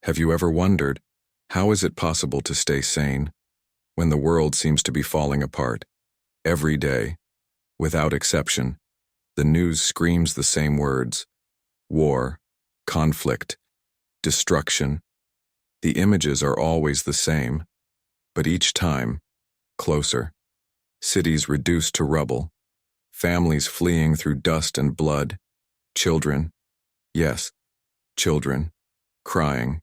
Have you ever wondered, how is it possible to stay sane when the world seems to be falling apart? Every day, without exception, the news screams the same words: war, conflict, destruction. The images are always the same, but each time, closer. Cities reduced to rubble, families fleeing through dust and blood, children, yes, children, crying,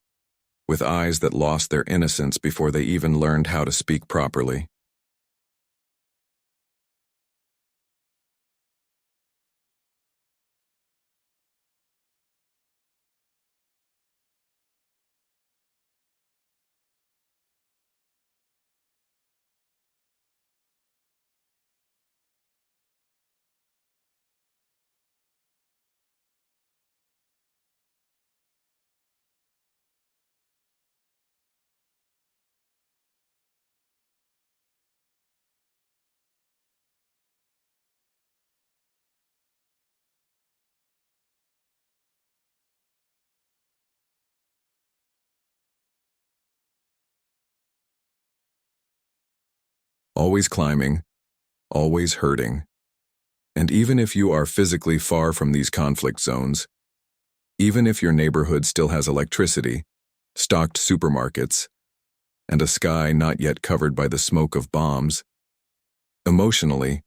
with eyes that lost their innocence before they even learned how to speak properly. Always climbing, always hurting. And even if you are physically far from these conflict zones, even if your neighborhood still has electricity, stocked supermarkets, and a sky not yet covered by the smoke of bombs, emotionally,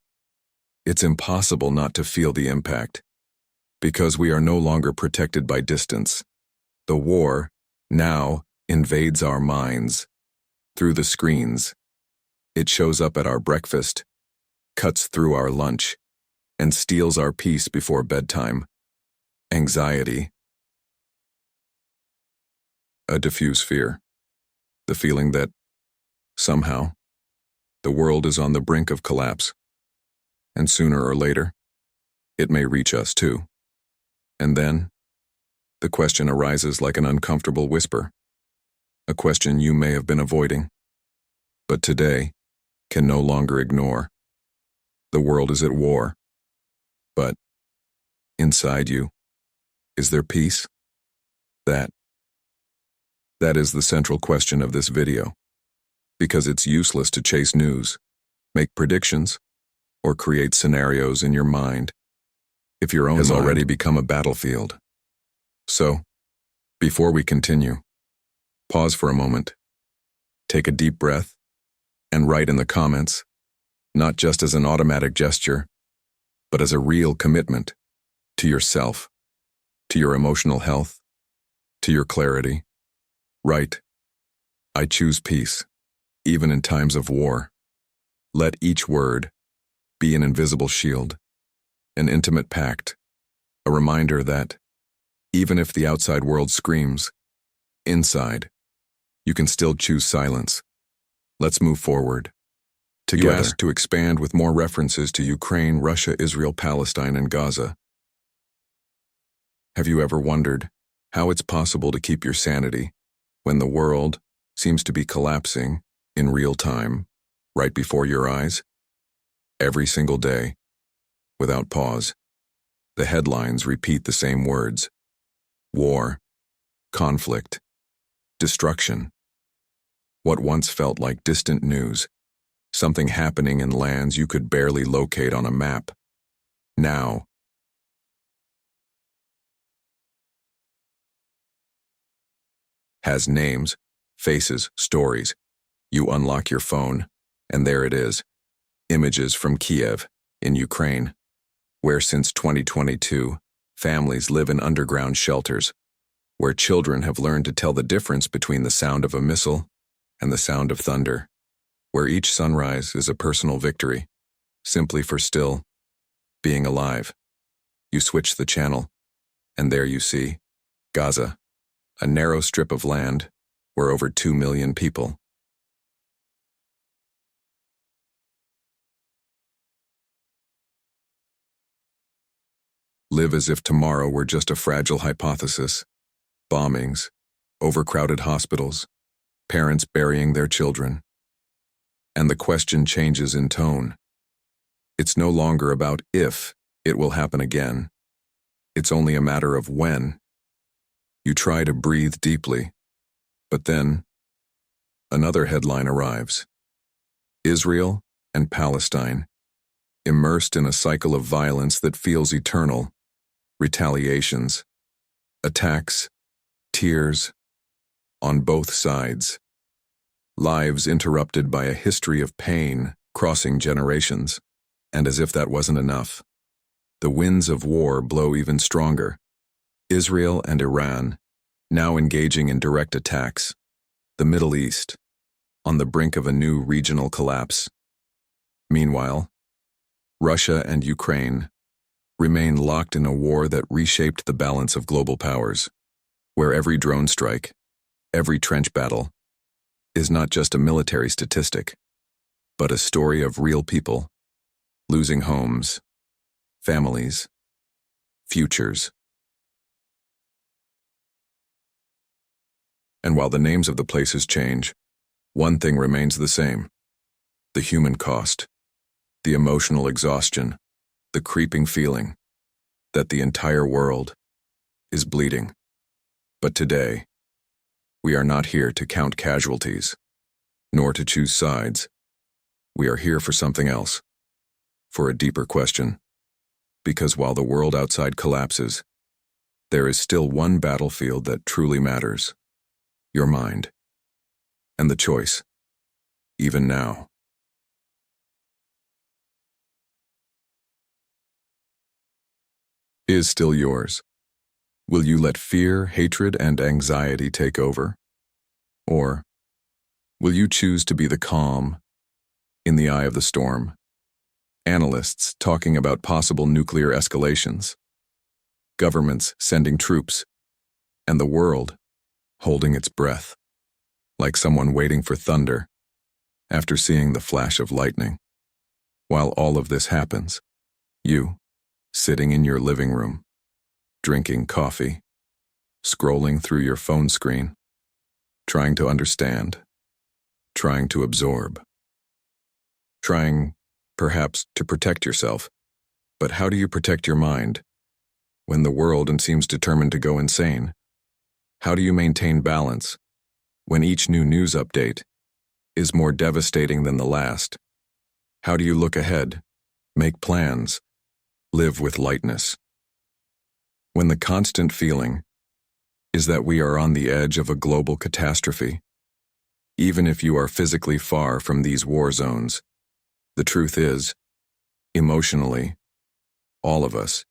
it's impossible not to feel the impact, because we are no longer protected by distance. The war, now, invades our minds, through the screens. It shows up at our breakfast, cuts through our lunch, and steals our peace before bedtime. Anxiety. A diffuse fear. The feeling that, somehow, the world is on the brink of collapse. And sooner or later, it may reach us too. And then, the question arises like an uncomfortable whisper. A question you may have been avoiding, but today can no longer ignore. The world is at war. But, inside you, is there peace? That is the central question of this video, because it's useless to chase news, make predictions, or create scenarios in your mind if your own has already become a battlefield. So, before we continue, pause for a moment, take a deep breath, and write in the comments, not just as an automatic gesture, but as a real commitment to yourself, to your emotional health, to your clarity. Write, I choose peace, even in times of war. Let each word be an invisible shield, an intimate pact, a reminder that, even if the outside world screams, inside, you can still choose silence. Let's move forward. Together. You asked to expand with more references to Ukraine, Russia, Israel, Palestine, and Gaza. Have you ever wondered how it's possible to keep your sanity when the world seems to be collapsing in real time, right before your eyes? Every single day, without pause, the headlines repeat the same words: war, conflict, destruction. What once felt like distant news, something happening in lands you could barely locate on a map, now has names, faces, stories. You unlock your phone, and there it is. Images from Kiev, in Ukraine, where since 2022, families live in underground shelters, where children have learned to tell the difference between the sound of a missile and the sound of thunder, where each sunrise is a personal victory, simply for still being alive. You switch the channel, and there you see Gaza, a narrow strip of land where over 2 million people live as if tomorrow were just a fragile hypothesis. Bombings, overcrowded hospitals, parents burying their children. And the question changes in tone. It's no longer about if it will happen again. It's only a matter of when. You try to breathe deeply, But then, another headline arrives. Israel and Palestine, immersed in a cycle of violence that feels eternal, retaliations, attacks, tears, on both sides. Lives interrupted by a history of pain crossing generations. And as if that wasn't enough, the winds of war blow even stronger. Israel and Iran, now engaging in direct attacks. The Middle East, on the brink of a new regional collapse. Meanwhile, Russia and Ukraine remain locked in a war that reshaped the balance of global powers, where every drone strike, every trench battle, is not just a military statistic, but a story of real people, losing homes, families, futures. And while the names of the places change, one thing remains the same: the human cost, the emotional exhaustion, the creeping feeling that the entire world is bleeding. But today, we are not here to count casualties, nor to choose sides. We are here for something else, for a deeper question. Because while the world outside collapses, there is still one battlefield that truly matters: your mind. And the choice, even now. Is still yours. Will you let fear, hatred, and anxiety take over? Or will you choose to be the calm in the eye of the storm? Analysts talking about possible nuclear escalations, governments sending troops, and the world holding its breath, like someone waiting for thunder after seeing the flash of lightning. While all of this happens, you, sitting in your living room, drinking coffee, scrolling through your phone screen, trying to understand, trying to absorb, trying, perhaps, to protect yourself. But how do you protect your mind when the world seems determined to go insane? How do you maintain balance when each new news update is more devastating than the last? How do you look ahead, make plans, live with lightness, when the constant feeling is that we are on the edge of a global catastrophe? Even if you are physically far from these war zones, the truth is, emotionally, all of us.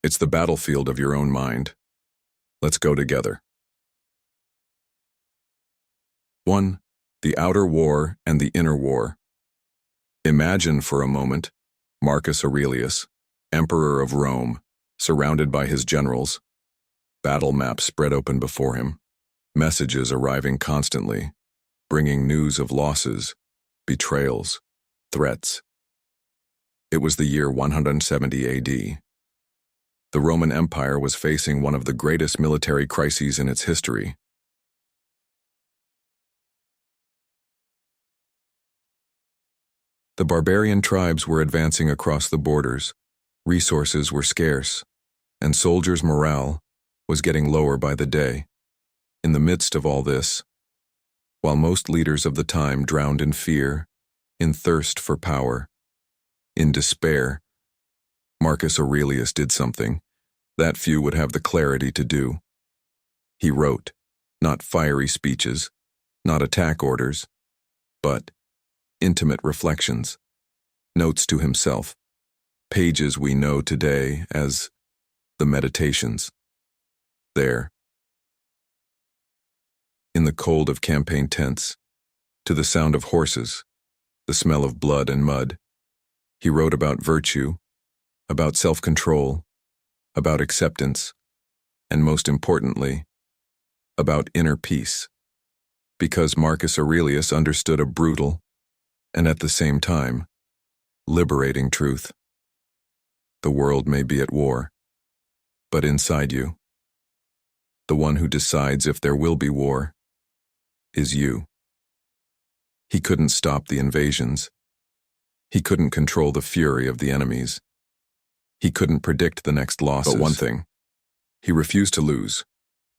It's the battlefield of your own mind. Let's go together. 1. The outer war and the inner war. Imagine for a moment Marcus Aurelius, emperor of Rome, surrounded by his generals, battle maps spread open before him, messages arriving constantly, bringing news of losses, betrayals, threats. It was the year 170 AD. The Roman Empire was facing one of the greatest military crises in its history. The barbarian tribes were advancing across the borders, resources were scarce, and soldiers' morale was getting lower by the day. In the midst of all this, while most leaders of the time drowned in fear, in thirst for power, in despair, Marcus Aurelius did something that few would have the clarity to do. He wrote, not fiery speeches, not attack orders, but intimate reflections, notes to himself, pages we know today as the Meditations. There, in the cold of campaign tents, to the sound of horses, the smell of blood and mud, he wrote about virtue, about self-control, about acceptance, and most importantly, about inner peace. Because Marcus Aurelius understood a brutal, and at the same time, liberating truth. The world may be at war, but inside you, the one who decides if there will be war, is you. He couldn't stop the invasions. He couldn't control the fury of the enemies. He couldn't predict the next losses. But one thing, he refused to lose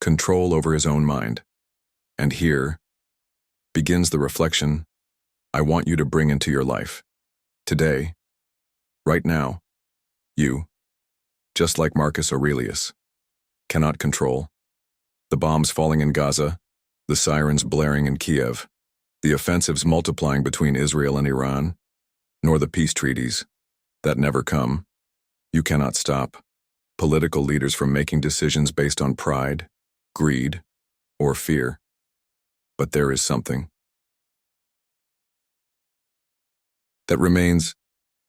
control over his own mind. And here begins the reflection I want you to bring into your life. Today, right now, you, just like Marcus Aurelius, cannot control the bombs falling in Gaza, the sirens blaring in Kiev, the offensives multiplying between Israel and Iran, nor the peace treaties that never come. You cannot stop political leaders from making decisions based on pride, greed, or fear. But there is something that remains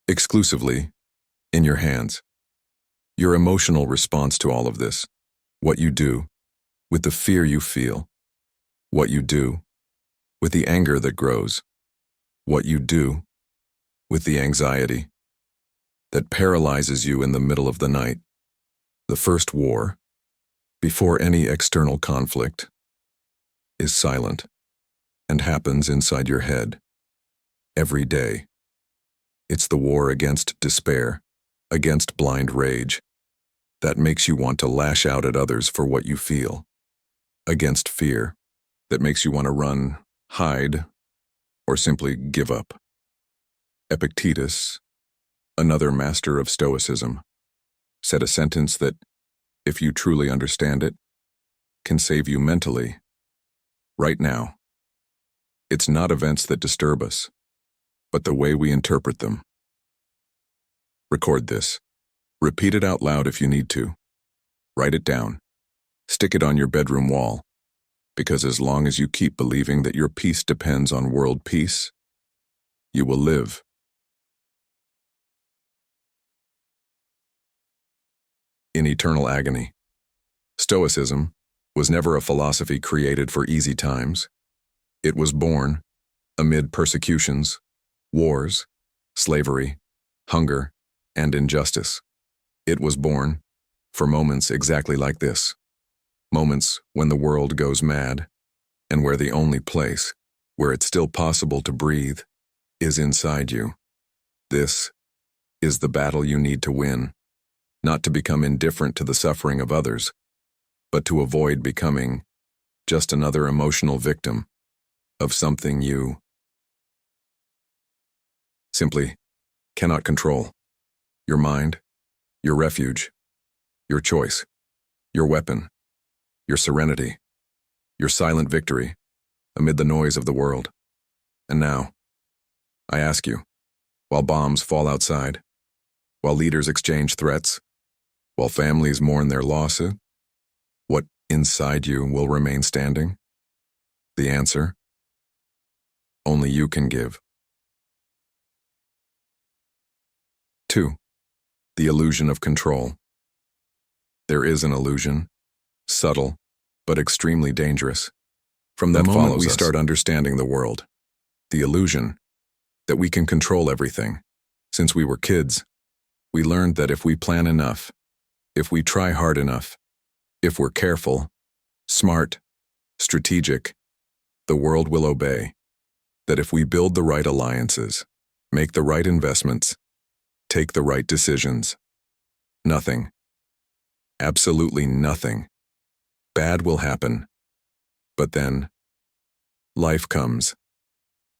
exclusively in your hands. Your emotional response to all of this, what you do with the fear you feel, what you do with the anger that grows, what you do with the anxiety that paralyzes you in the middle of the night. The first war, before any external conflict, is silent and happens inside your head every day. It's the war against despair, against blind rage, that makes you want to lash out at others for what you feel, against fear, that makes you want to run, hide, or simply give up. Epictetus, another master of Stoicism, said a sentence that, if you truly understand it, can save you mentally. Right now, it's not events that disturb us, but the way we interpret them. Record this. Repeat it out loud if you need to. Write it down. Stick it on your bedroom wall. Because as long as you keep believing that your peace depends on world peace, you will live. In eternal agony. Stoicism was never a philosophy created for easy times. It was born amid persecutions, wars, slavery, hunger, and injustice. It was born for moments exactly like this. Moments when the world goes mad, and where the only place where it's still possible to breathe is inside you. This is the battle you need to win, not to become indifferent to the suffering of others, but to avoid becoming just another emotional victim of something you simply cannot control. Your mind, your refuge, your choice, your weapon, your serenity, your silent victory amid the noise of the world. And now, I ask you, while bombs fall outside, while leaders exchange threats, while families mourn their losses, what inside you will remain standing? The answer, only you can give. 2. The illusion of control. There is an illusion, subtle, but extremely dangerous. From the moment we start understanding the world, the illusion that we can control everything. Since we were kids, we learned that if we plan enough, if we try hard enough, if we're careful, smart, strategic, the world will obey. That if we build the right alliances, Make the right investments. Take the right decisions. Nothing, absolutely nothing, bad will happen. But then, life comes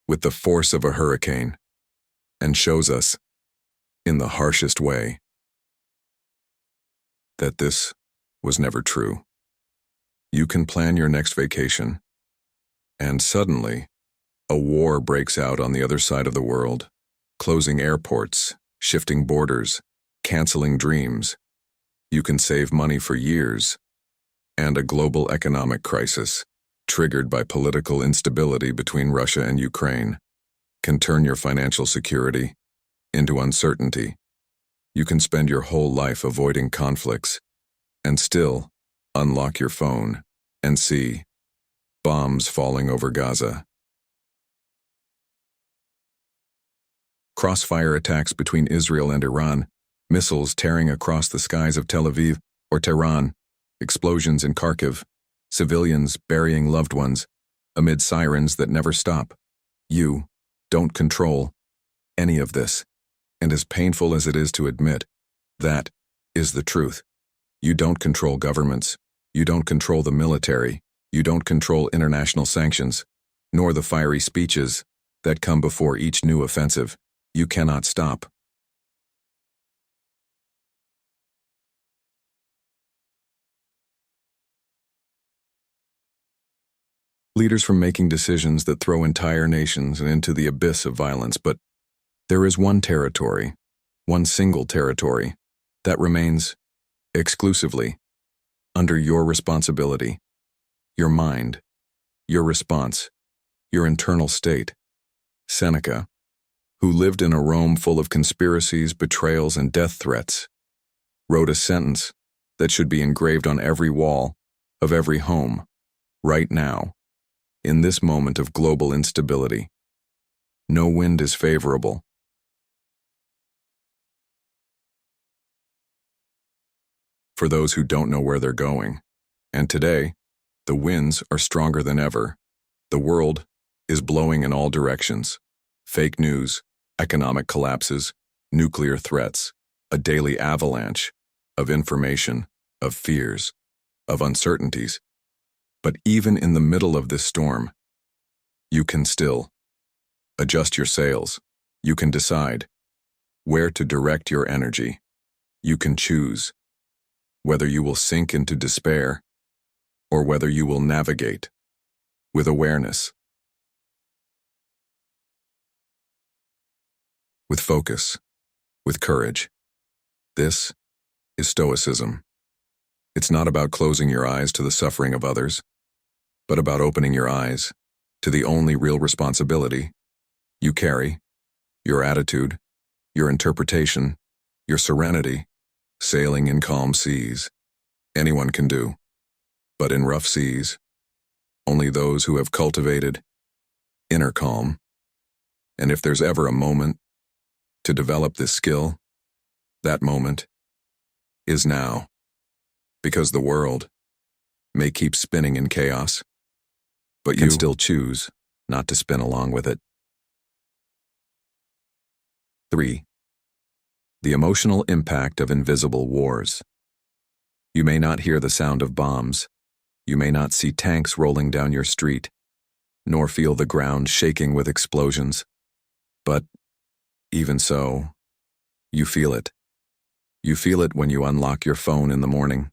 with the force of a hurricane and shows us, in the harshest way, that this was never true. You can plan your next vacation, and suddenly, a war breaks out on the other side of the world, closing airports, shifting borders, canceling dreams. You can save money for years, and a global economic crisis, triggered by political instability between Russia and Ukraine, can turn your financial security into uncertainty. You can spend your whole life avoiding conflicts, and still unlock your phone and see bombs falling over Gaza. Crossfire attacks between Israel and Iran, missiles tearing across the skies of Tel Aviv or Tehran, explosions in Kharkiv, civilians burying loved ones, amid sirens that never stop. You don't control any of this, and as painful as it is to admit, that is the truth. You don't control governments, you don't control the military, you don't control international sanctions, nor the fiery speeches that come before each new offensive. You cannot stop. Leaders from making decisions that throw entire nations into the abyss of violence, but there is one territory, one single territory, that remains exclusively under your responsibility, your mind, your response, your internal state. Seneca, who lived in a Rome full of conspiracies, betrayals, and death threats, wrote a sentence that should be engraved on every wall of every home, right now, in this moment of global instability. No wind is favorable. For those who don't know where they're going. And today, the winds are stronger than ever. The world is blowing in all directions. Fake news, economic collapses, nuclear threats, a daily avalanche of information, of fears, of uncertainties. But even in the middle of this storm, you can still adjust your sails. You can decide where to direct your energy. You can choose whether you will sink into despair or whether you will navigate with awareness, with focus, with courage. This is Stoicism. It's not about closing your eyes to the suffering of others, but about opening your eyes to the only real responsibility you carry, your attitude, your interpretation, your serenity. Sailing in calm seas, anyone can do. But in rough seas, only those who have cultivated inner calm. And if there's ever a moment to develop this skill, that moment is now. Because the world may keep spinning in chaos, but you can still choose not to spin along with it. 3. The emotional impact of invisible wars. You may not hear the sound of bombs. You may not see tanks rolling down your street, nor feel the ground shaking with explosions. But even so, you feel it. You feel it when you unlock your phone in the morning,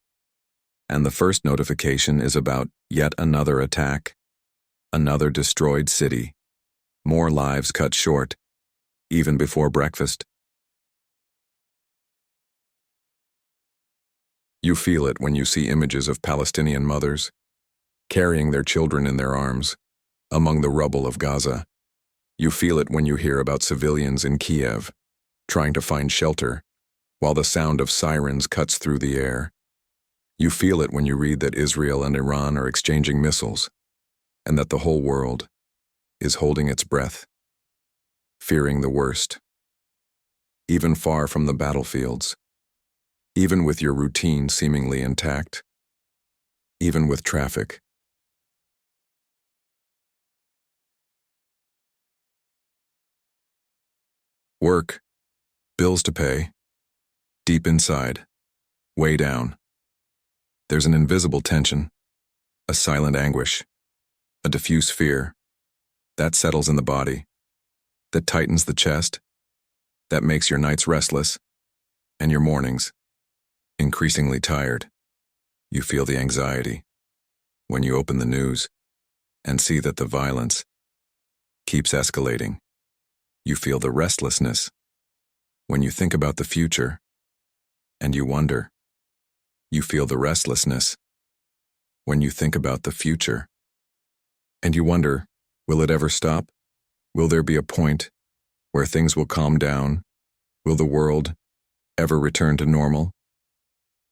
and the first notification is about yet another attack, another destroyed city, more lives cut short, even before breakfast. You feel it when you see images of Palestinian mothers carrying their children in their arms among the rubble of Gaza. You feel it when you hear about civilians in Kiev trying to find shelter while the sound of sirens cuts through the air. You feel it when you read that Israel and Iran are exchanging missiles and that the whole world is holding its breath, fearing the worst. Even far from the battlefields, even with your routine seemingly intact, even with traffic Work, bills to pay, deep inside, way down. There's an invisible tension, a silent anguish, a diffuse fear that settles in the body, that tightens the chest, that makes your nights restless and your mornings increasingly tired. You feel the anxiety when you open the news and see that the violence keeps escalating. You feel the restlessness when you think about the future and you wonder. You feel the restlessness when you think about the future and you wonder, will it ever stop? Will there be a point where things will calm down? Will the world ever return to normal?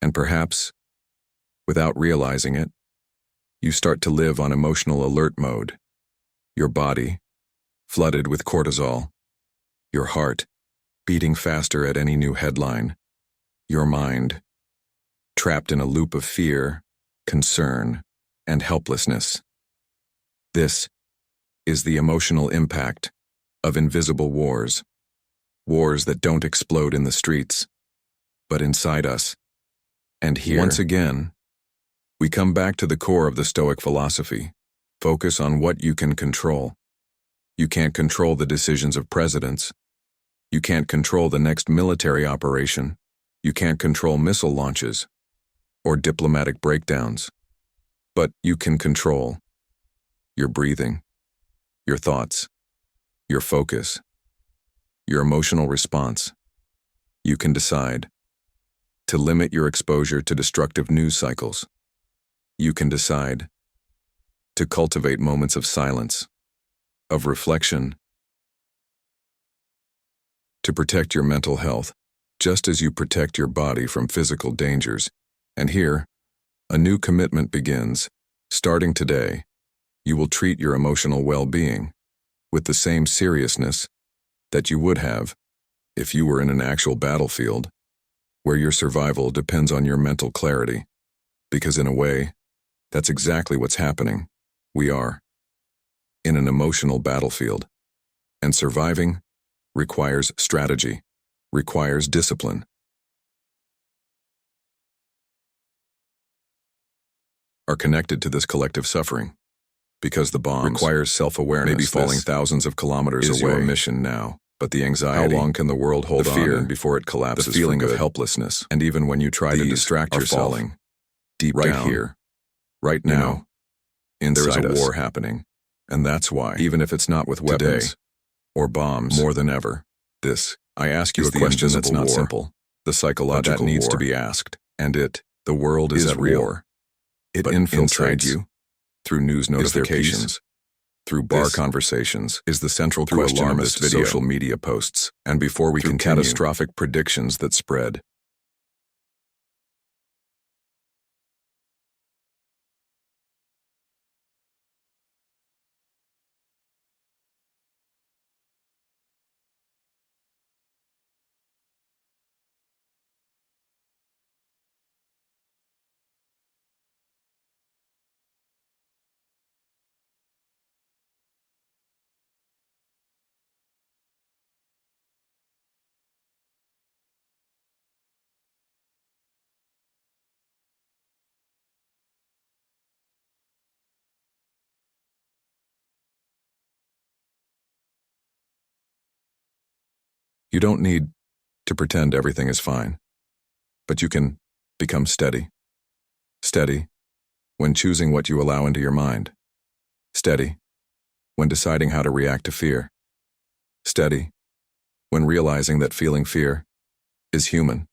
And perhaps, without realizing it, you start to live on emotional alert mode, your body flooded with cortisol, your heart beating faster at any new headline, your mind trapped in a loop of fear, concern, and helplessness. This is the emotional impact of invisible wars, wars that don't explode in the streets, but inside us. And here, once again, we come back to the core of the Stoic philosophy. Focus on what you can control. You can't control the decisions of presidents. You can't control the next military operation. You can't control missile launches or diplomatic breakdowns. But you can control your breathing, your thoughts, your focus, your emotional response. You can decide to limit your exposure to destructive news cycles. You can decide to cultivate moments of silence, of reflection, to protect your mental health, just as you protect your body from physical dangers. And here, a new commitment begins. Starting today, you will treat your emotional well-being with the same seriousness that you would have if you were in an actual battlefield, where your survival depends on your mental clarity. Because in a way, that's exactly what's happening. We are in an emotional battlefield, and surviving requires strategy, requires discipline. Are connected to this collective suffering, because the bombs requires self-awareness. Maybe falling thousands of kilometers away. Is your mission now, but the anxiety. How long can the world hold on? The fear before it collapses. The feeling of helplessness, and even when you try to distract yourself, falling deep right down, here, right now, inside there is a war happening, and that's why, even if it's not with weapons today, or bombs, more than ever, this I ask you a question that's not simple. The psychological that needs to be asked, and the world is at war. It infiltrates you through news notifications, through bar conversations, is the central question of this video, social media posts, and before we continue, catastrophic predictions that spread. You don't need to pretend everything is fine, but you can become steady. Steady when choosing what you allow into your mind. Steady when deciding how to react to fear. Steady when realizing that feeling fear is human,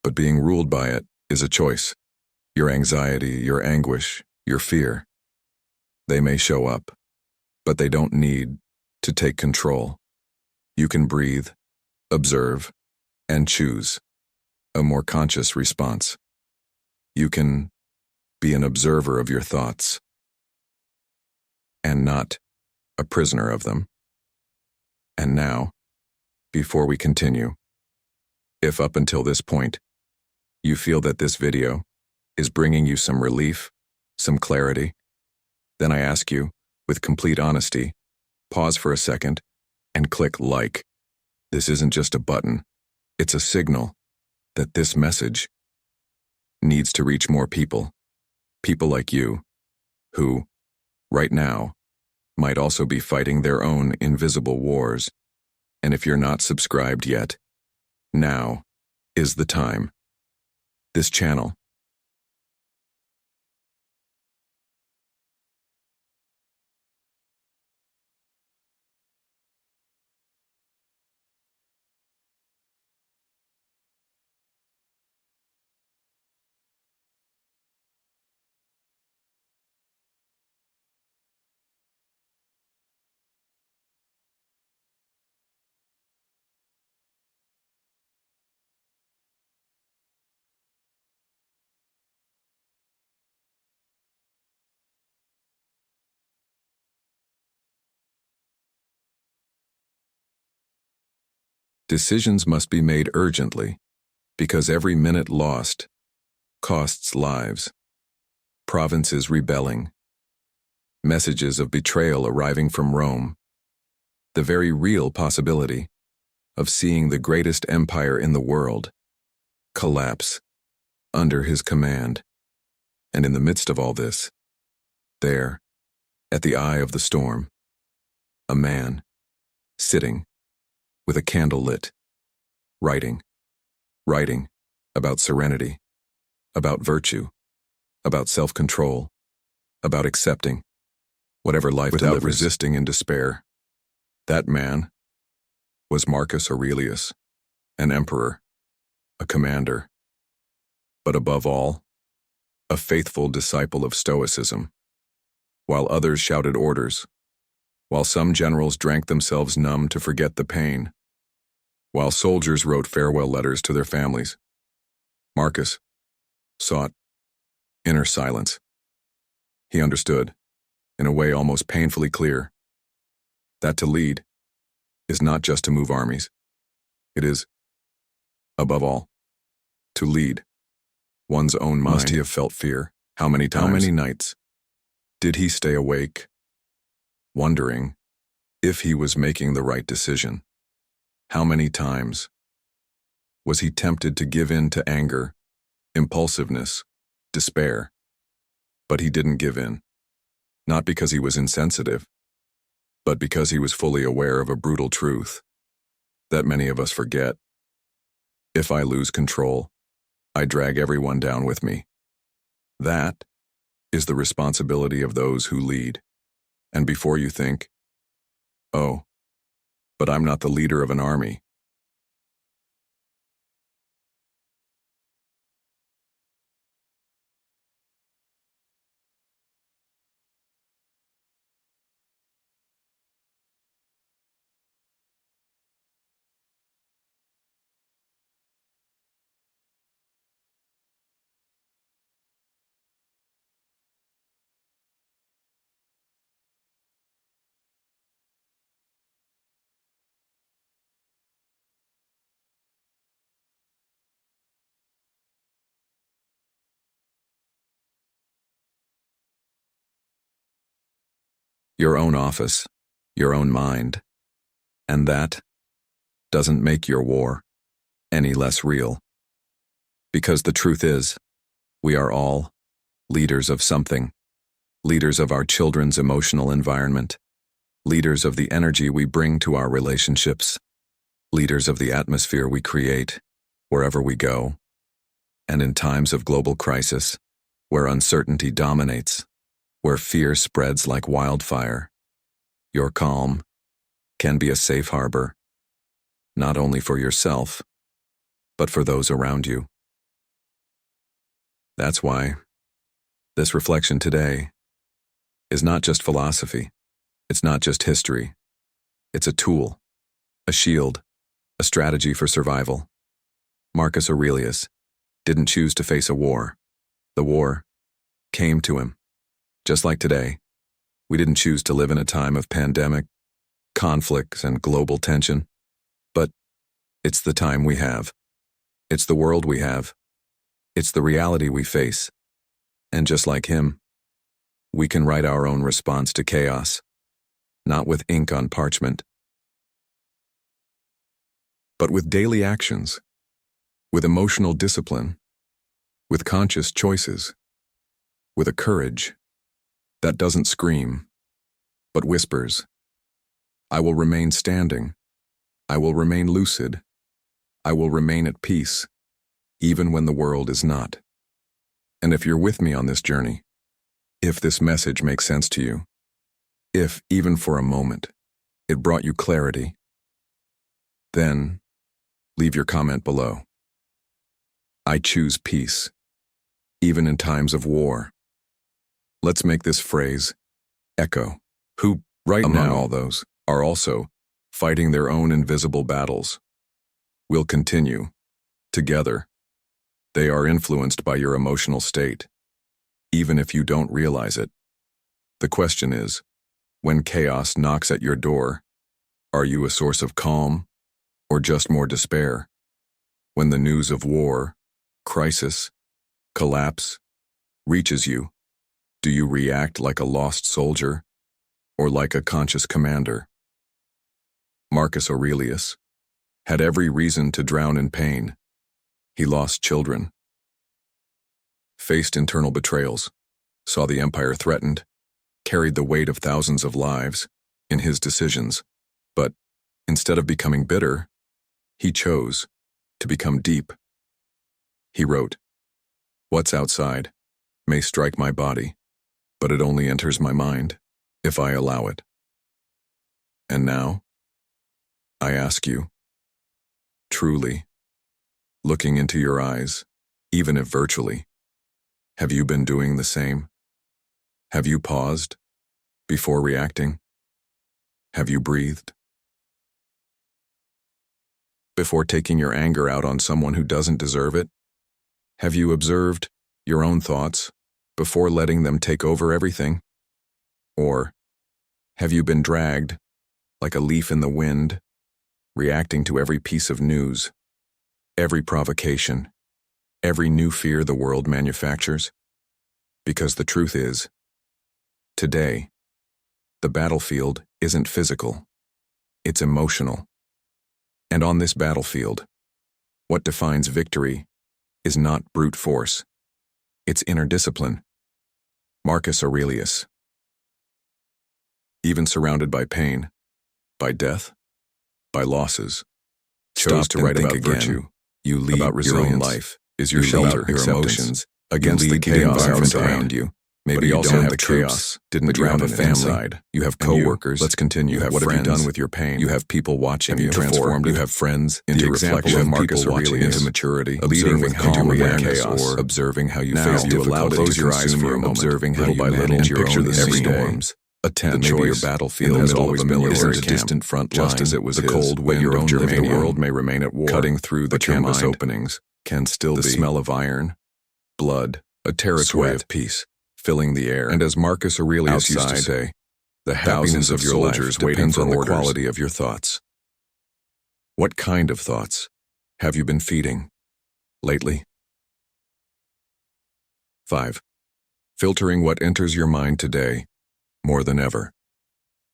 but being ruled by it is a choice. Your anxiety, your anguish, your fear, they may show up, but they don't need to take control. You can breathe, observe, and choose a more conscious response. You can be an observer of your thoughts and not a prisoner of them. And now, before we continue, if up until this point you feel that this video is bringing you some relief, some clarity, then I ask you, with complete honesty, pause for a second and click like. This isn't just a button. It's a signal that this message needs to reach more people. People like you, who, right now, might also be fighting their own invisible wars. And if you're not subscribed yet, now is the time. This channel decisions must be made urgently, because every minute lost costs lives. Provinces rebelling, messages of betrayal arriving from Rome, the very real possibility of seeing the greatest empire in the world collapse under his command. And in the midst of all this, there, at the eye of the storm, a man, sitting, with a candle lit, writing about serenity, about virtue, about self-control, about accepting whatever life delivers without resisting in despair. That man was Marcus Aurelius, an emperor, a commander, but above all, a faithful disciple of Stoicism. While others shouted orders, while some generals drank themselves numb to forget the pain, while soldiers wrote farewell letters to their families, Marcus sought inner silence. He understood, in a way almost painfully clear, that to lead is not just to move armies. It is, above all, to lead one's own mind. Must he have felt fear? How many times? How many nights did he stay awake, wondering if he was making the right decision? How many times was he tempted to give in to anger, impulsiveness, despair? But he didn't give in, not because he was insensitive, but because he was fully aware of a brutal truth that many of us forget. If I lose control, I drag everyone down with me. That is the responsibility of those who lead. And before you think, oh, but I'm not the leader of an army, your own office, your own mind, and that doesn't make your war any less real. Because the truth is, we are all leaders of something, leaders of our children's emotional environment, leaders of the energy we bring to our relationships, leaders of the atmosphere we create wherever we go, and in times of global crisis, where uncertainty dominates, where fear spreads like wildfire, your calm can be a safe harbor, not only for yourself, but for those around you. That's why this reflection today is not just philosophy, it's not just history, it's a tool, a shield, a strategy for survival. Marcus Aurelius didn't choose to face a war. The war came to him. Just like today, we didn't choose to live in a time of pandemic, conflicts, and global tension. But it's the time we have. It's the world we have. It's the reality we face. And just like him, we can write our own response to chaos, not with ink on parchment, but with daily actions, with emotional discipline, with conscious choices, with a courage that doesn't scream, but whispers. I will remain standing. I will remain lucid. I will remain at peace, even when the world is not. And if you're with me on this journey, if this message makes sense to you, if, even for a moment, it brought you clarity, then leave your comment below. I choose peace, even in times of war. Let's make this phrase echo, who, right Among now, all those, are also fighting their own invisible battles. Will continue, together. They are influenced by your emotional state, even if you don't realize it. The question is, when chaos knocks at your door, are you a source of calm or just more despair? When the news of war, crisis, collapse reaches you, do you react like a lost soldier or like a conscious commander? Marcus Aurelius had every reason to drown in pain. He lost children, faced internal betrayals, saw the empire threatened, carried the weight of thousands of lives in his decisions. But instead of becoming bitter, he chose to become deep. He wrote, "What's outside may strike my body, but it only enters my mind if I allow it." And now, I ask you, truly, looking into your eyes, even if virtually, have you been doing the same? Have you paused before reacting? Have you breathed before taking your anger out on someone who doesn't deserve it? Have you observed your own thoughts before letting them take over everything? Or have you been dragged like a leaf in the wind, reacting to every piece of news, every provocation, every new fear the world manufactures? Because the truth is, today, the battlefield isn't physical, it's emotional. And on this battlefield, what defines victory is not brute force, it's inner discipline. Marcus Aurelius. Even surrounded by pain, by death, by losses, chose to write about virtue. You lead about resilience. Your own life is your You shelter, lead your emotions against the lead the chaos environment around you. Maybe you also have the chaos, didn't drown a family. You have coworkers. Let's continue. You have What friends. have you done with your pain? You have people watching Have you you. transformed it? You have friends Into into example reflection of of Marcus people watching Aurelius into maturity, leading leading with with calm calm awareness, awareness, or observing how you now face you allow difficulties. it to Close your eyes consume for you, a moment, observing how little you by little, manage your picture the every storms. A tent, The maybe your choice battlefield has has always always been been yours. yours, A distant front just line, as it was the his, cold but wind your of own Germania. living The world may remain at war, cutting through the but your canvas mind openings can still the be smell of iron, blood, a territory sweat, of peace, filling the air. And and as Marcus Aurelius used to outside, say, the thousands happiness of of your soldiers life waiting depends for on the orders. quality of your thoughts. What kind of thoughts have you been feeding lately? 5. Filtering what enters your mind today more than ever.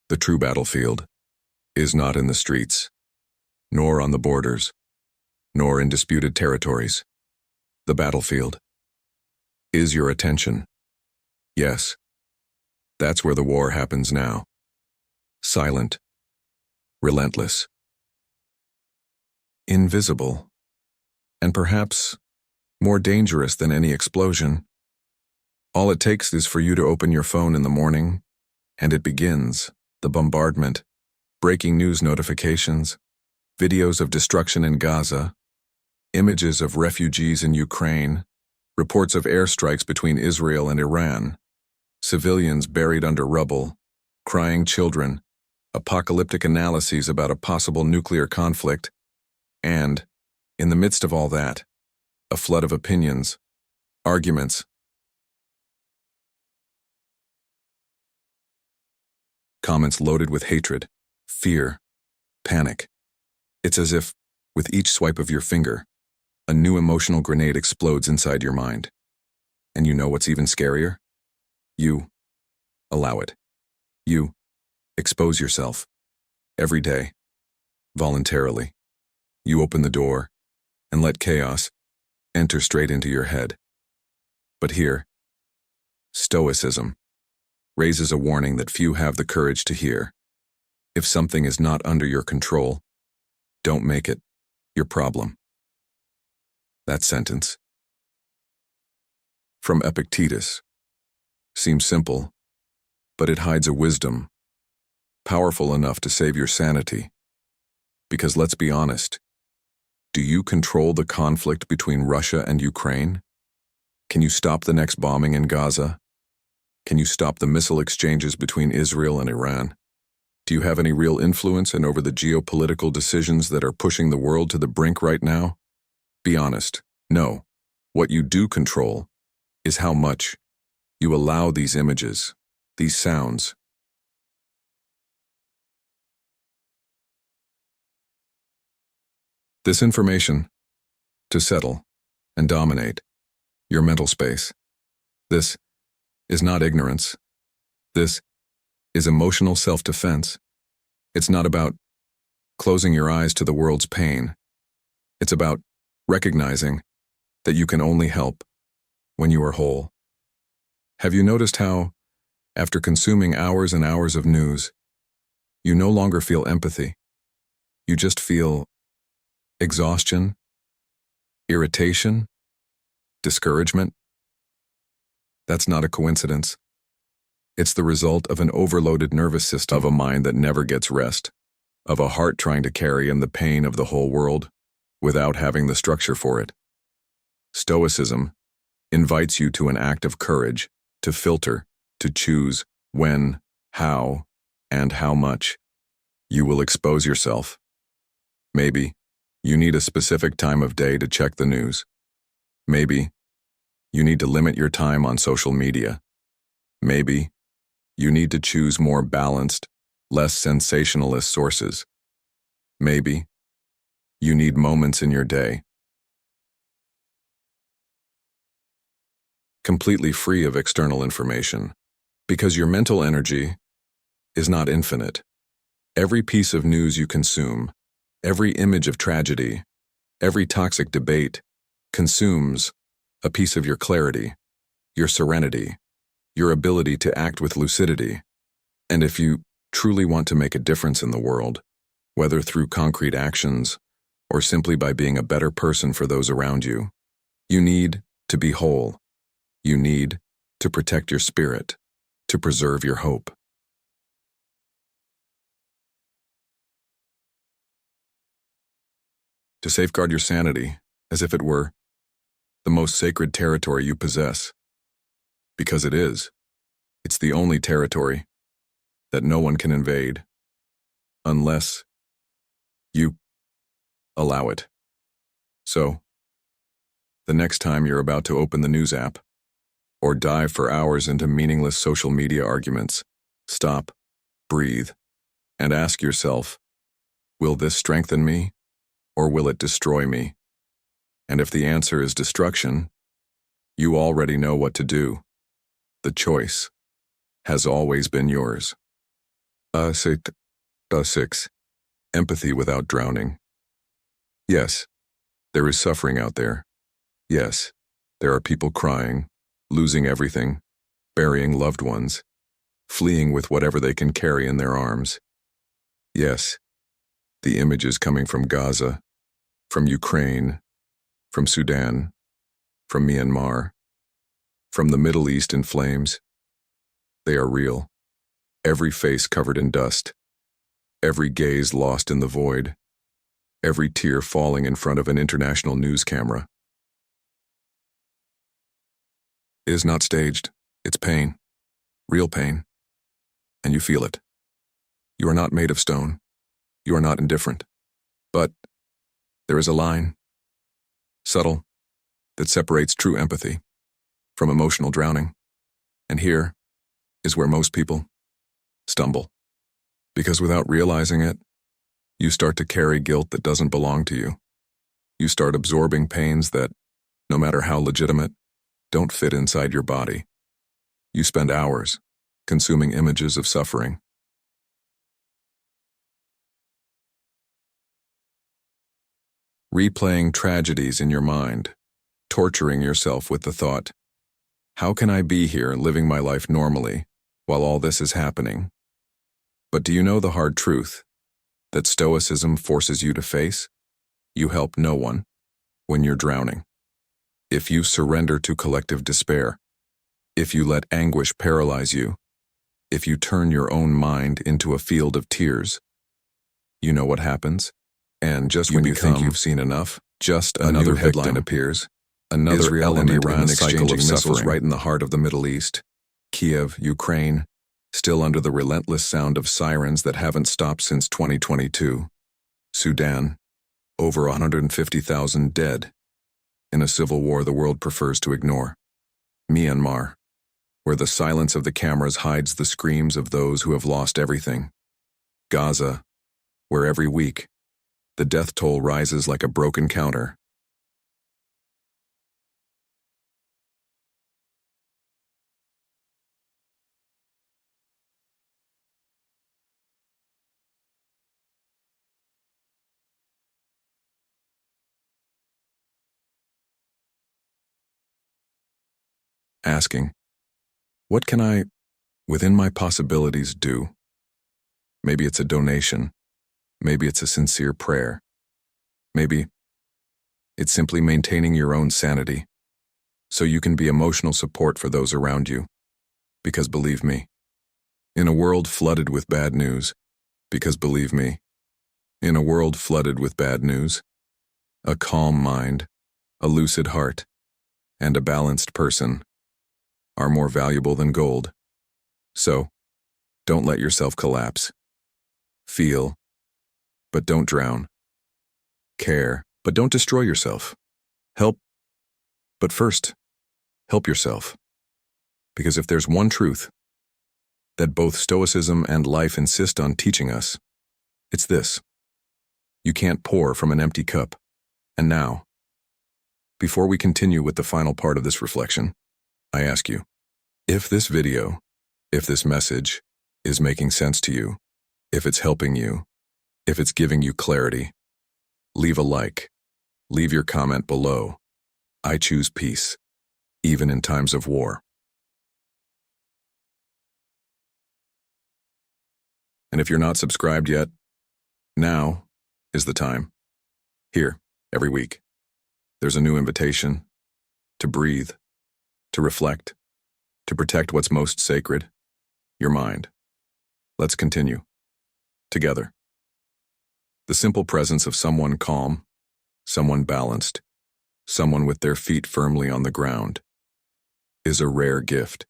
The true battlefield is not in the streets, nor on the borders, nor in disputed territories. The battlefield is your attention. Yes, that's where the war happens now. Silent, relentless, invisible, and perhaps more dangerous than any explosion. All it takes is for you to open your phone in the morning, and it begins, the bombardment, breaking news notifications, videos of destruction in Gaza, images of refugees in Ukraine, reports of airstrikes between Israel and Iran, civilians buried under rubble, crying children, apocalyptic analyses about a possible nuclear conflict, and, in the midst of all that, a flood of opinions, arguments, comments loaded with hatred, fear, panic. It's as if, with each swipe of your finger, a new emotional grenade explodes inside your mind. And you know what's even scarier? You allow it. You expose yourself. Every day. Voluntarily. You open the door and let chaos enter straight into your head. But here, Stoicism raises a warning that few have the courage to hear. If something is not under your control, don't make it your problem. That sentence, from Epictetus, seems simple, but it hides a wisdom powerful enough to save your sanity. Because let's be honest, do you control the conflict between Russia and Ukraine? Can you stop the next bombing in Gaza? Can you stop the missile exchanges between Israel and Iran? Do you have any real influence over the geopolitical decisions that are pushing the world to the brink right now? Be honest. No. What you do control is how much you allow these images, these sounds, this information to settle and dominate your mental space. This is not ignorance. This is emotional self-defense. It's not about closing your eyes to the world's pain. It's about recognizing that you can only help when you are whole. Have you noticed how, after consuming hours and hours of news, you no longer feel empathy? You just feel exhaustion, irritation, discouragement? That's not a coincidence. It's the result of an overloaded nervous system, of a mind that never gets rest, of a heart trying to carry in the pain of the whole world without having the structure for it. Stoicism invites you to an act of courage, to filter, to choose when, how, and how much you will expose yourself. Maybe you need a specific time of day to check the news. Maybe you need to limit your time on social media. Maybe you need to choose more balanced, less sensationalist sources. Maybe you need moments in your day completely free of external information, because your mental energy is not infinite. Every piece of news you consume, every image of tragedy, every toxic debate consumes a piece of your clarity, your serenity, your ability to act with lucidity. And if you truly want to make a difference in the world, whether through concrete actions or simply by being a better person for those around you, you need to be whole. You need to protect your spirit, to preserve your hope. To safeguard your sanity as if it were the most sacred territory you possess. Because it is. It's the only territory that no one can invade unless you allow it. So, the next time you're about to open the news app or dive for hours into meaningless social media arguments, stop, breathe, and ask yourself, will this strengthen me or will it destroy me? And if the answer is destruction, you already know what to do. The choice has always been yours. 6. Empathy without drowning. Yes, there is suffering out there. Yes, there are people crying, losing everything, burying loved ones, fleeing with whatever they can carry in their arms. Yes, the images coming from Gaza, from Ukraine, from Sudan, from Myanmar, from the Middle East in flames, they are real. Every face covered in dust, every gaze lost in the void, every tear falling in front of an international news camera. It is not staged, it's pain, real pain, and you feel it. You are not made of stone, you are not indifferent, but there is a line, subtle, that separates true empathy from emotional drowning, and here is where most people stumble. Because without realizing it, you start to carry guilt that doesn't belong to you. You start absorbing pains that, no matter how legitimate, don't fit inside your body. You spend hours consuming images of suffering, replaying tragedies in your mind, torturing yourself with the thought, how can I be here living my life normally while all this is happening? But do you know the hard truth that Stoicism forces you to face? You help no one when you're drowning. If you surrender to collective despair, if you let anguish paralyze you, if you turn your own mind into a field of tears, you know what happens? And just when you think you've seen enough, just another headline appears. Another Israel and element Iran in the cycle of exchanging missiles suffering. right in the heart of the Middle East. Kiev, Ukraine, still under the relentless sound of sirens that haven't stopped since 2022. Sudan, over 150,000 dead in a civil war the world prefers to ignore. Myanmar, where the silence of the cameras hides the screams of those who have lost everything. Gaza, where every week the death toll rises like a broken counter. Asking, what can I, within my possibilities, do? Maybe it's a donation. Maybe it's a sincere prayer. Maybe it's simply maintaining your own sanity so you can be emotional support for those around you. Because believe me, in a world flooded with bad news, because believe me, in a world flooded with bad news, a calm mind, a lucid heart, and a balanced person are more valuable than gold. So, don't let yourself collapse. Feel, but don't drown. Care, but don't destroy yourself. Help, but first, help yourself. Because if there's one truth that both Stoicism and life insist on teaching us, it's this: you can't pour from an empty cup. And now, before we continue with the final part of this reflection, I ask you, if this video, if this message is making sense to you, if it's helping you, if it's giving you clarity, leave a like, leave your comment below. I choose peace, even in times of war. And if you're not subscribed yet, now is the time. Here, every week, there's a new invitation to breathe, to reflect, to protect what's most sacred, your mind. Let's continue. Together. The simple presence of someone calm, someone balanced, someone with their feet firmly on the ground, is a rare gift.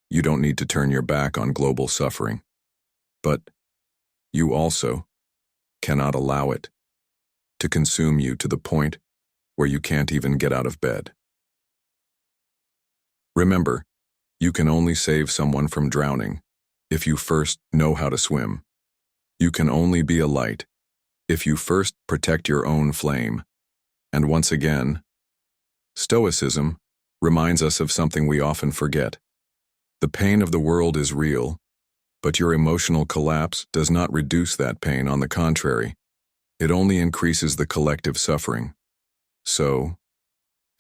You don't need to turn your back on global suffering, but you also cannot allow it to consume you to the point where you can't even get out of bed. Remember, you can only save someone from drowning if you first know how to swim. You can only be a light if you first protect your own flame. And once again, Stoicism reminds us of something we often forget. The pain of the world is real, but your emotional collapse does not reduce that pain. On the contrary, it only increases the collective suffering. So,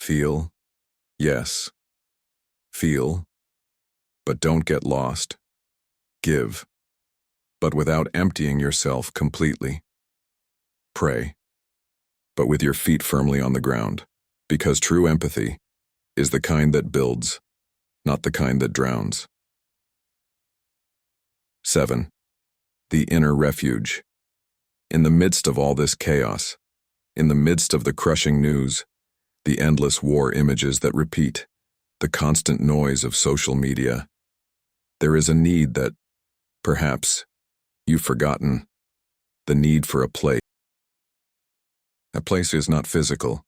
feel, yes, feel, but don't get lost. Give, but without emptying yourself completely. Pray, but with your feet firmly on the ground, because true empathy is the kind that builds, not the kind that drowns. 7. The inner refuge. In the midst of all this chaos, in the midst of the crushing news, the endless war images that repeat, the constant noise of social media, there is a need that, perhaps, you've forgotten, the need for a place. A place is not physical.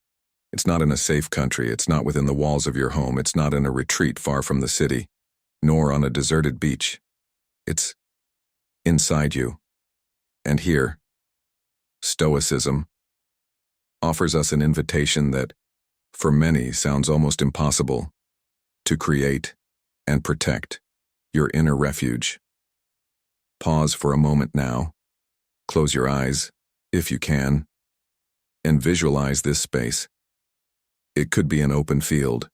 It's not in a safe country. It's not within the walls of your home. It's not in a retreat far from the city, nor on a deserted beach. It's inside you. And here, Stoicism offers us an invitation that, for many, sounds almost impossible: to create and protect your inner refuge. Pause for a moment now. Close your eyes, if you can. And visualize this space. It could be an open field,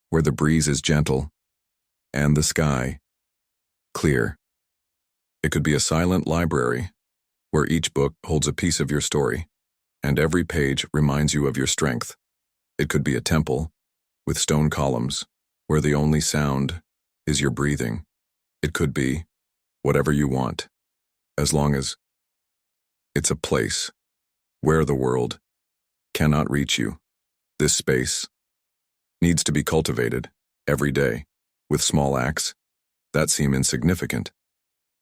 where the breeze is gentle and the sky clear. It could be a silent library, where each book holds a piece of your story, and every page reminds you of your strength. It could be a temple, with stone columns, where the only sound is your breathing. It could be whatever you want, as long as it's a place where the world cannot reach you. This space needs to be cultivated every day with small acts that seem insignificant,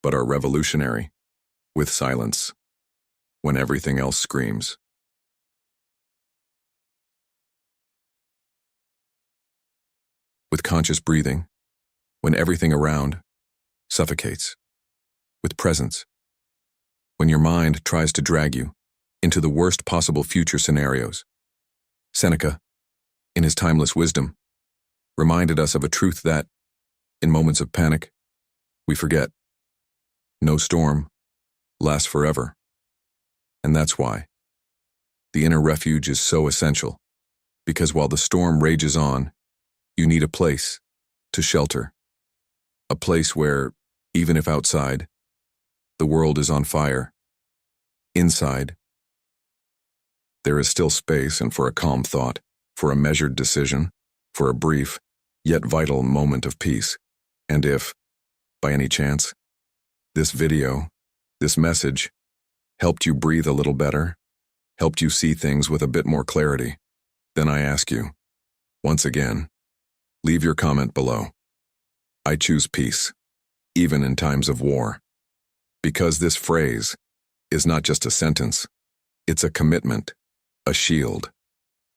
but are revolutionary, with silence when everything else screams. With conscious breathing when everything around suffocates. With presence when your mind tries to drag you into the worst possible future scenarios. Seneca, in his timeless wisdom, reminded us of a truth that, in moments of panic, we forget. No storm lasts forever. And that's why the inner refuge is so essential, because while the storm rages on, you need a place to shelter. A place where, even if outside, the world is on fire, inside, there is still space and for a calm thought, for a measured decision, for a brief, yet vital moment of peace. And if, by any chance, this video, this message, helped you breathe a little better, helped you see things with a bit more clarity, then I ask you, once again, leave your comment below. I choose peace, even in times of war. Because this phrase is not just a sentence, it's a commitment, a shield,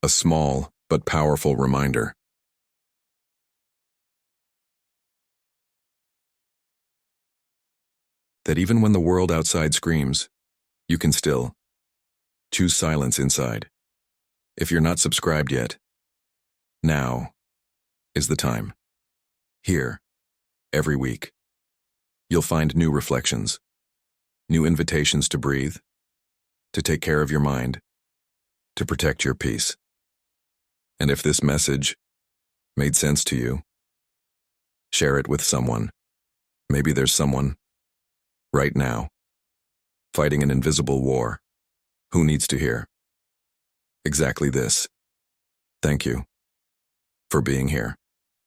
a small but powerful reminder. That even when the world outside screams, you can still choose silence inside. If you're not subscribed yet, now is the time. Here, every week, you'll find new reflections, new invitations to breathe, to take care of your mind, to protect your peace. And if this message made sense to you, share it with someone. Maybe there's someone right now fighting an invisible war who needs to hear exactly this. Thank you for being here.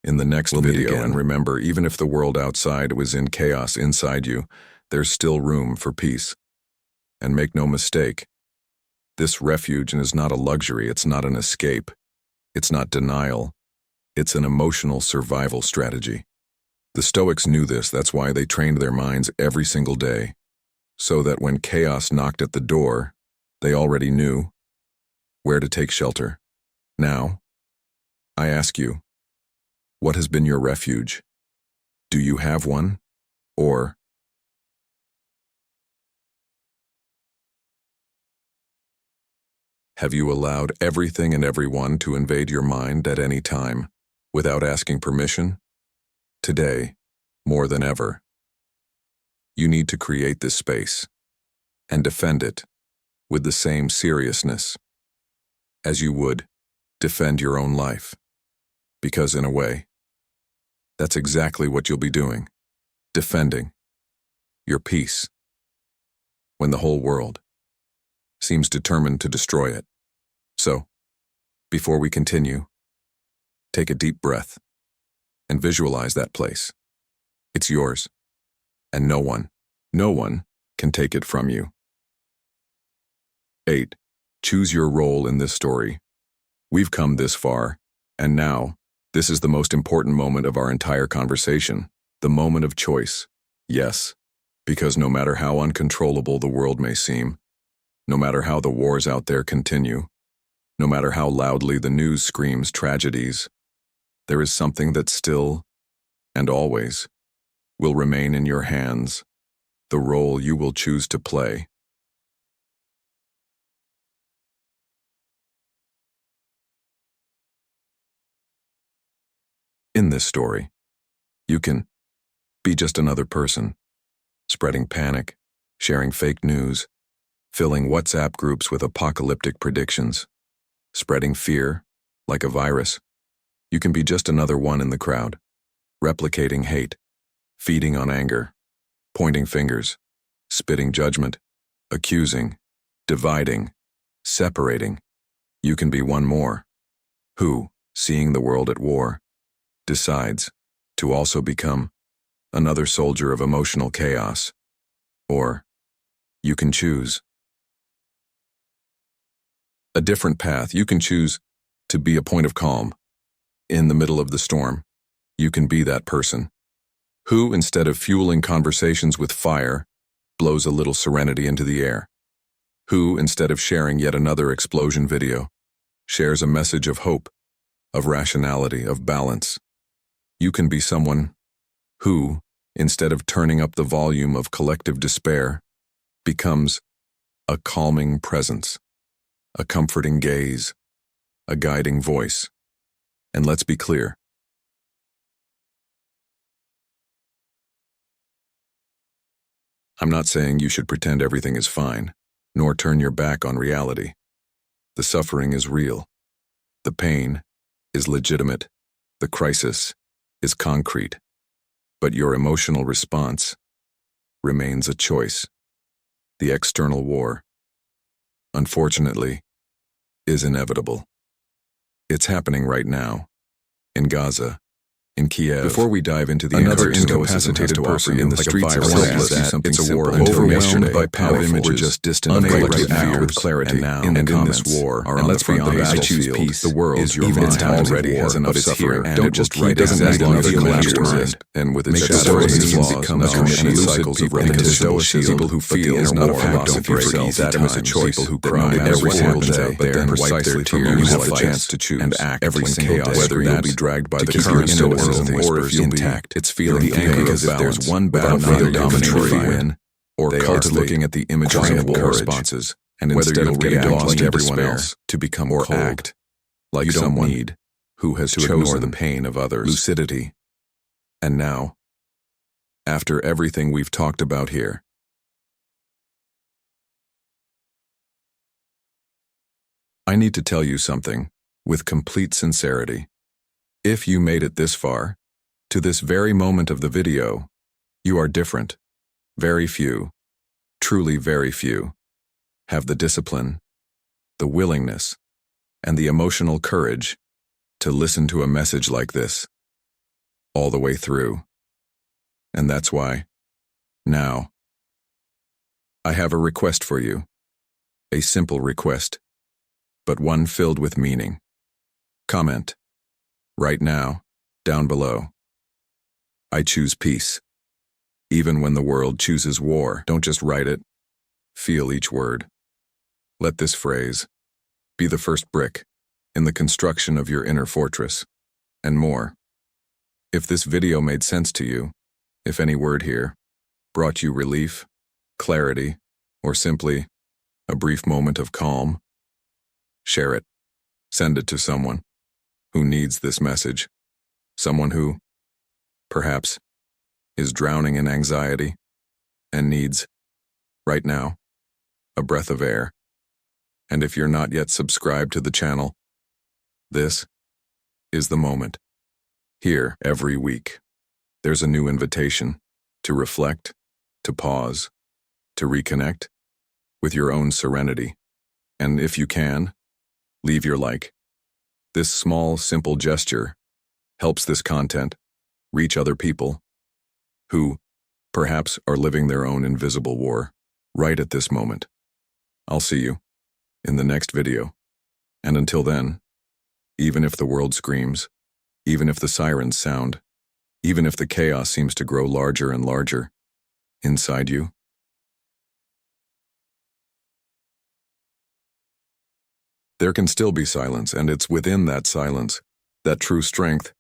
In the next video, and remember, even if the world outside was in chaos inside you, there's still room for peace. And make no mistake, this refuge is not a luxury, it's not an escape, it's not denial, it's an emotional survival strategy. The Stoics knew this, that's why they trained their minds every single day, so that when chaos knocked at the door, they already knew where to take shelter. Now, I ask you, what has been your refuge? Do you have one? Or have you allowed everything and everyone to invade your mind at any time without asking permission? Today, more than ever, you need to create this space and defend it with the same seriousness as you would defend your own life. Because in a way, that's exactly what you'll be doing, defending your peace when the whole world seems determined to destroy it. So, before we continue, take a deep breath and visualize that place. It's yours, and no one can take it from you. 8. Choose your role in this story. We've come this far, and now, this is the most important moment of our entire conversation, the moment of choice. Yes, because no matter how uncontrollable the world may seem, no matter how the wars out there continue, no matter how loudly the news screams tragedies, there is something that still, and always, will remain in your hands, the role you will choose to play. In this story, you can be just another person, spreading panic, sharing fake news, filling WhatsApp groups with apocalyptic predictions, spreading fear like a virus. You can be just another one in the crowd, replicating hate, feeding on anger, pointing fingers, spitting judgment, accusing, dividing, separating. You can be one more, who, seeing the world at war, decides to also become another soldier of emotional chaos. Or, you can choose a different path. You can choose to be a point of calm in the middle of the storm. You can be that person who, instead of fueling conversations with fire, blows a little serenity into the air. Who, instead of sharing yet another explosion video, shares a message of hope, of rationality, of balance. You can be someone who, instead of turning up the volume of collective despair, becomes a calming presence, a comforting gaze, a guiding voice. And let's be clear. I'm not saying you should pretend everything is fine, nor turn your back on reality. The suffering is real. The pain is legitimate. The crisis is concrete. But your emotional response remains a choice. The external war, unfortunately, is inevitable. It's happening right now, in Gaza, in Kiev. Before we dive into the Another answers, incapacitated person in the like a streets virus around says us, that it's a war overwhelmed by powerful or just distant unable to act with clarity. And now, in this war, are and on let's the be front honest, page. I choose peace. The world is your even mind. already War, has enough but it's suffering. here. Don't just write doesn't as long as exactly you collapse your mind, and with its Make shadows sure and it flaws, becomes no lucid cycles of people, repetition. Stoicism, People who feel is not a philosophy for easy times. A choice. People who cry every single day, but then wipe their tears. You have the chance to choose and act every single day, whether you'll be dragged by the current Stoicism or if you'll be intact. It's feeling the anchor because if there's one battle neither dominatory win or cultivate, looking at the images of war responses, and whether you'll react like everyone else to become or cold, act like someone need who has to ignore the pain of others. Lucidity. And now, after everything we've talked about here, I need to tell you something with complete sincerity. If you made it this far, to this very moment of the video, you are different. Very few, truly very few, have the discipline, the willingness, and the emotional courage to listen to a message like this all the way through. And that's why, now, I have a request for you. A simple request, but one filled with meaning. Comment, right now, down below. I choose peace. Even when the world chooses war, don't just write it. Feel each word. Let this phrase be the first brick in the construction of your inner fortress, and more. If this video made sense to you, if any word here brought you relief, clarity, or simply a brief moment of calm, share it. Send it to someone who needs this message, someone who, perhaps, is drowning in anxiety and needs, right now, a breath of air. And if you're not yet subscribed to the channel, this is the moment. Here, every week, there's a new invitation to reflect, to pause, to reconnect with your own serenity. And if you can, leave your like. This small, simple gesture helps this content reach other people who, perhaps, are living their own invisible war right at this moment. I'll see you in the next video. And until then, even if the world screams, even if the sirens sound, even if the chaos seems to grow larger and larger inside you, there can still be silence, and it's within that silence that true strength